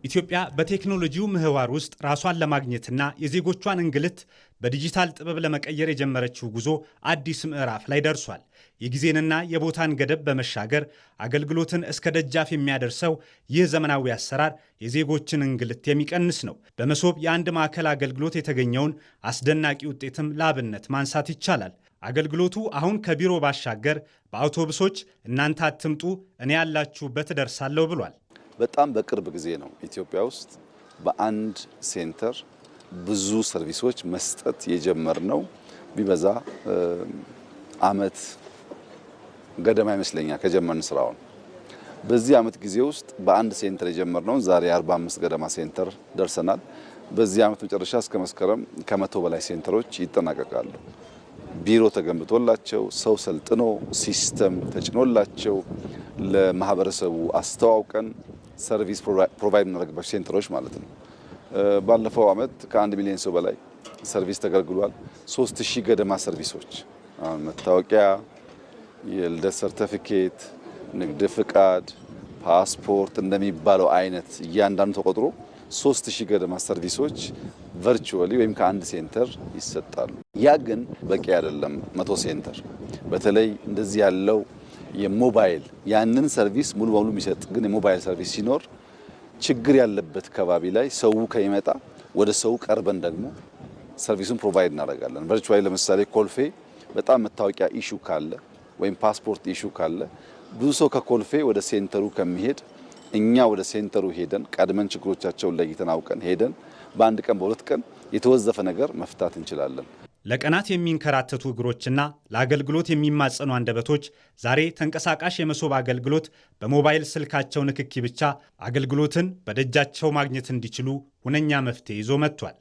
ኢትዮጵያ በቴክኖሎጂው ምህዋር ውስጥ ራሷን ለማግኘትና የዜጎቿን እንግልት በዲጂታል ጥበብ ለመቀየር የጀመረችው ጉዞ አዲስ ምዕራፍ ላይ ደርሷል። የጊዜንና የቦታን ገደብ በመሻገር አገልግሎትን እስከ ደጃፍ የሚያደርሰው ይህ ዘመናዊ አሰራር የዜጎችን እንግልት የሚቀንስ ነው። በመሶብ የአንድ ማዕከል አገልግሎት የተገኘውን አስደናቂ ውጤትም ለአብነት ማንሳት ይቻላል። አገልግሎቱ አሁን ከቢሮ ባሻገር በአውቶቡሶች እናንተ አትምጡ እኔ ያላችሁበት እደርሳለሁ ብሏል። በጣም በቅርብ ጊዜ ነው ኢትዮጵያ ውስጥ በአንድ ሴንተር ብዙ ሰርቪሶች መስጠት የጀመርነው። ቢበዛ አመት ገደማ ይመስለኛል ከጀመርን ስራውን። በዚህ አመት ጊዜ ውስጥ በአንድ ሴንተር የጀመርነው ዛሬ 45 ገደማ ሴንተር ደርሰናል። በዚህ አመት መጨረሻ እስከ መስከረም ከ100 በላይ ሴንተሮች ይጠናቀቃሉ። ቢሮ ተገንብቶላቸው ሰው ሰልጥኖ ሲስተም ተጭኖላቸው ለማህበረሰቡ አስተዋውቀን ሰርቪስ ፕሮቫይድ እናደርግባቸው ሴንተሮች ማለት ነው። ባለፈው አመት ከ1 ሚሊዮን ሰው በላይ ሰርቪስ ተገልግሏል። 3000 ገደማ ሰርቪሶች መታወቂያ፣ የልደት ሰርቲፊኬት፣ ንግድ ፍቃድ፣ ፓስፖርት እንደሚባለው አይነት እያንዳንዱ ተቆጥሮ 3000 ገደማ ሰርቪሶች ቨርቹዋሊ ወይም ከአንድ ሴንተር ይሰጣሉ። ያ ግን በቂ አይደለም። 100 ሴንተር በተለይ እንደዚህ ያለው የሞባይል ያንን ሰርቪስ ሙሉ በሙሉ የሚሰጥ ግን የሞባይል ሰርቪስ ሲኖር ችግር ያለበት ከባቢ ላይ ሰው ከይመጣ ወደ ሰው ቀርበን ደግሞ ሰርቪሱን ፕሮቫይድ እናደርጋለን። ቨርቹዋሊ ለምሳሌ ኮልፌ በጣም መታወቂያ ኢሹ ካለ ወይም ፓስፖርት ኢሹ ካለ ብዙ ሰው ከኮልፌ ወደ ሴንተሩ ከሚሄድ እኛ ወደ ሴንተሩ ሄደን ቀድመን ችግሮቻቸውን ለይተን አውቀን ሄደን በአንድ ቀን በሁለት ቀን የተወዘፈ ነገር መፍታት እንችላለን። ለቀናት የሚንከራተቱ እግሮችና ለአገልግሎት የሚማጸኑ አንደበቶች ዛሬ ተንቀሳቃሽ የመሶብ አገልግሎት በሞባይል ስልካቸው ንክኪ ብቻ አገልግሎትን በደጃቸው ማግኘት እንዲችሉ ሁነኛ መፍትሄ ይዞ መጥቷል።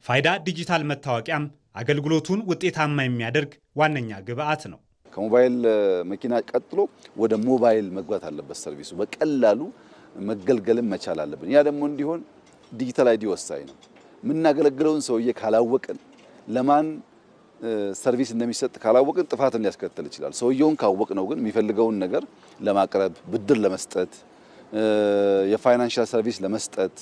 ፋይዳ ዲጂታል መታወቂያም አገልግሎቱን ውጤታማ የሚያደርግ ዋነኛ ግብአት ነው። ከሞባይል መኪና ቀጥሎ ወደ ሞባይል መግባት አለበት። ሰርቪሱ በቀላሉ መገልገልም መቻል አለብን። ያ ደግሞ እንዲሆን ዲጂታል አይዲ ወሳኝ ነው። የምናገለግለውን ሰውዬ ካላወቅን ለማን ሰርቪስ እንደሚሰጥ ካላወቅን ጥፋትን ሊያስከትል ይችላል። ሰውየውን ካወቅነው ግን የሚፈልገውን ነገር ለማቅረብ፣ ብድር ለመስጠት፣ የፋይናንሻል ሰርቪስ ለመስጠት፣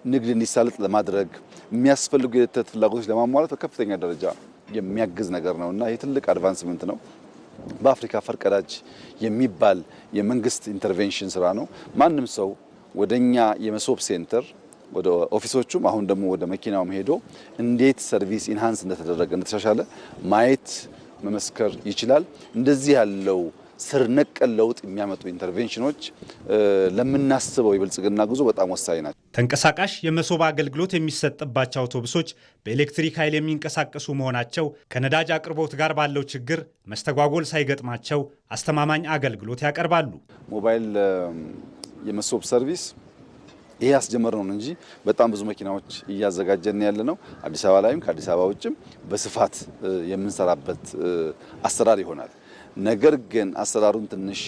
ንግድ እንዲሳለጥ ለማድረግ የሚያስፈልጉ የዕለት ፍላጎቶች ለማሟላት በከፍተኛ ደረጃ የሚያግዝ ነገር ነውና ይህ ትልቅ አድቫንስመንት ነው። በአፍሪካ ፈርቀዳጅ የሚባል የመንግስት ኢንተርቬንሽን ስራ ነው። ማንም ሰው ወደኛ የመሶብ ሴንተር ወደ ኦፊሶቹም አሁን ደግሞ ወደ መኪናውም ሄዶ እንዴት ሰርቪስ ኢንሃንስ እንደተደረገ እንደተሻሻለ ማየት መመስከር ይችላል። እንደዚህ ያለው ስር ነቀል ለውጥ የሚያመጡ ኢንተርቬንሽኖች ለምናስበው የብልጽግና ጉዞ በጣም ወሳኝ ናቸው። ተንቀሳቃሽ የመሶብ አገልግሎት የሚሰጥባቸው አውቶቡሶች በኤሌክትሪክ ኃይል የሚንቀሳቀሱ መሆናቸው ከነዳጅ አቅርቦት ጋር ባለው ችግር መስተጓጎል ሳይገጥማቸው አስተማማኝ አገልግሎት ያቀርባሉ። ሞባይል የመሶብ ሰርቪስ ይሄ ያስጀመረው ነው እንጂ በጣም ብዙ መኪናዎች እያዘጋጀን ያለ ነው። አዲስ አበባ ላይም ከአዲስ አበባ ውጭም በስፋት የምንሰራበት አሰራር ይሆናል። ነገር ግን አሰራሩን ትንሽ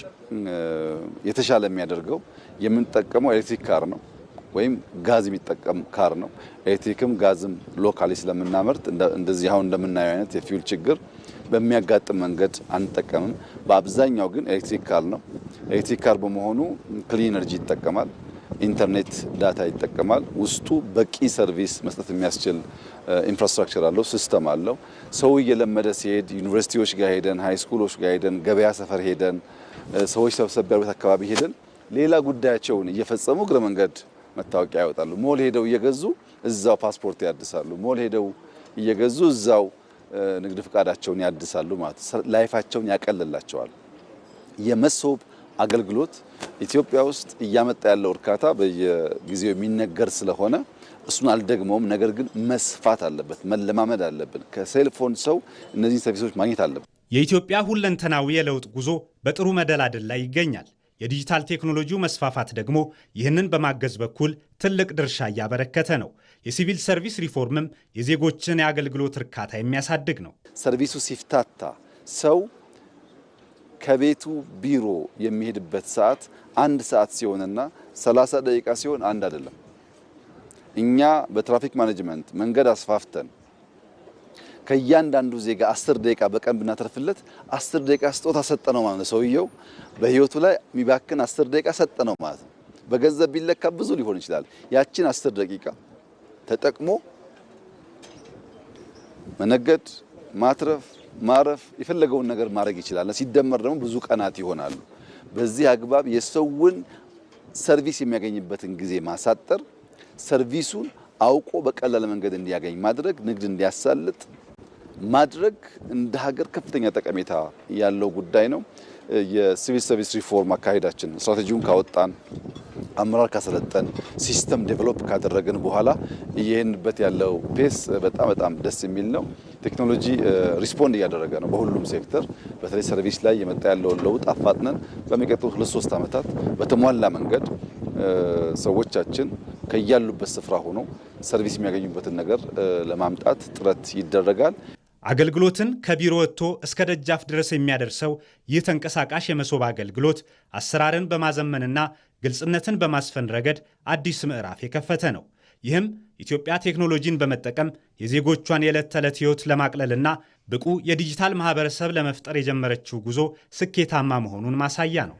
የተሻለ የሚያደርገው የምንጠቀመው ኤሌክትሪክ ካር ነው ወይም ጋዝ የሚጠቀም ካር ነው። ኤሌክትሪክም ጋዝም ሎካሊ ስለምናመርት እንደዚህ አሁን እንደምናየው አይነት የፊውል ችግር በሚያጋጥም መንገድ አንጠቀምም። በአብዛኛው ግን ኤሌክትሪክ ካር ነው። ኤሌክትሪክ ካር በመሆኑ ክሊን ኤነርጂ ይጠቀማል። ኢንተርኔት ዳታ ይጠቀማል። ውስጡ በቂ ሰርቪስ መስጠት የሚያስችል ኢንፍራስትራክቸር አለው፣ ሲስተም አለው። ሰው እየለመደ ሲሄድ ዩኒቨርሲቲዎች ጋር ሄደን፣ ሃይ ስኩሎች ጋር ሄደን፣ ገበያ ሰፈር ሄደን፣ ሰዎች ሰብሰብ ያሉበት አካባቢ ሄደን ሌላ ጉዳያቸውን እየፈጸሙ እግረ መንገድ መታወቂያ ያወጣሉ። ሞል ሄደው እየገዙ እዛው ፓስፖርት ያድሳሉ። ሞል ሄደው እየገዙ እዛው ንግድ ፍቃዳቸውን ያድሳሉ ማለት ላይፋቸውን ያቀልላቸዋል። የመሶብ አገልግሎት ኢትዮጵያ ውስጥ እያመጣ ያለው እርካታ በየጊዜው የሚነገር ስለሆነ እሱን አልደግመውም። ነገር ግን መስፋት አለበት፣ መለማመድ አለብን። ከሴልፎን ሰው እነዚህን ሰርቪሶች ማግኘት አለብን። የኢትዮጵያ ሁለንተናዊ የለውጥ ጉዞ በጥሩ መደላደል ላይ ይገኛል። የዲጂታል ቴክኖሎጂው መስፋፋት ደግሞ ይህንን በማገዝ በኩል ትልቅ ድርሻ እያበረከተ ነው። የሲቪል ሰርቪስ ሪፎርምም የዜጎችን የአገልግሎት እርካታ የሚያሳድግ ነው። ሰርቪሱ ሲፍታታ ሰው ከቤቱ ቢሮ የሚሄድበት ሰዓት 1 ሰዓት ሲሆንና 30 ደቂቃ ሲሆን አንድ አይደለም። እኛ በትራፊክ ማኔጅመንት መንገድ አስፋፍተን ከእያንዳንዱ ዜጋ 10 ደቂቃ በቀን ብናተርፍለት 10 ደቂቃ ስጦታ ሰጠነው ማለት ነው። ሰውየው በህይወቱ ላይ የሚባክን 10 ደቂቃ ሰጠነው ማለት ነው። በገንዘብ ቢለካ ብዙ ሊሆን ይችላል። ያችን 10 ደቂቃ ተጠቅሞ መነገድ፣ ማትረፍ፣ ማረፍ የፈለገውን ነገር ማድረግ ይችላል። ሲደመር ደግሞ ብዙ ቀናት ይሆናሉ። በዚህ አግባብ የሰውን ሰርቪስ የሚያገኝበትን ጊዜ ማሳጠር፣ ሰርቪሱን አውቆ በቀላል መንገድ እንዲያገኝ ማድረግ፣ ንግድ እንዲያሳልጥ ማድረግ እንደ ሀገር ከፍተኛ ጠቀሜታ ያለው ጉዳይ ነው። የሲቪል ሰርቪስ ሪፎርም አካሄዳችን ስትራቴጂውን ካወጣን፣ አመራር ካሰለጠን፣ ሲስተም ዴቨሎፕ ካደረግን በኋላ እየሄድንበት ያለው ፔስ በጣም ደስ የሚል ነው። ቴክኖሎጂ ሪስፖንድ እያደረገ ነው በሁሉም ሴክተር። በተለይ ሰርቪስ ላይ የመጣ ያለውን ለውጥ አፋጥነን በሚቀጥሉት 2-3 ዓመታት በተሟላ መንገድ ሰዎቻችን ከያሉበት ስፍራ ሆነው ሰርቪስ የሚያገኙበትን ነገር ለማምጣት ጥረት ይደረጋል። አገልግሎትን ከቢሮ ወጥቶ እስከ ደጃፍ ድረስ የሚያደርሰው ይህ ተንቀሳቃሽ የመሶብ አገልግሎት አሰራርን በማዘመንና ግልጽነትን በማስፈን ረገድ አዲስ ምዕራፍ የከፈተ ነው። ይህም ኢትዮጵያ ቴክኖሎጂን በመጠቀም የዜጎቿን የዕለት ተዕለት ሕይወት ለማቅለልና ብቁ የዲጂታል ማህበረሰብ ለመፍጠር የጀመረችው ጉዞ ስኬታማ መሆኑን ማሳያ ነው።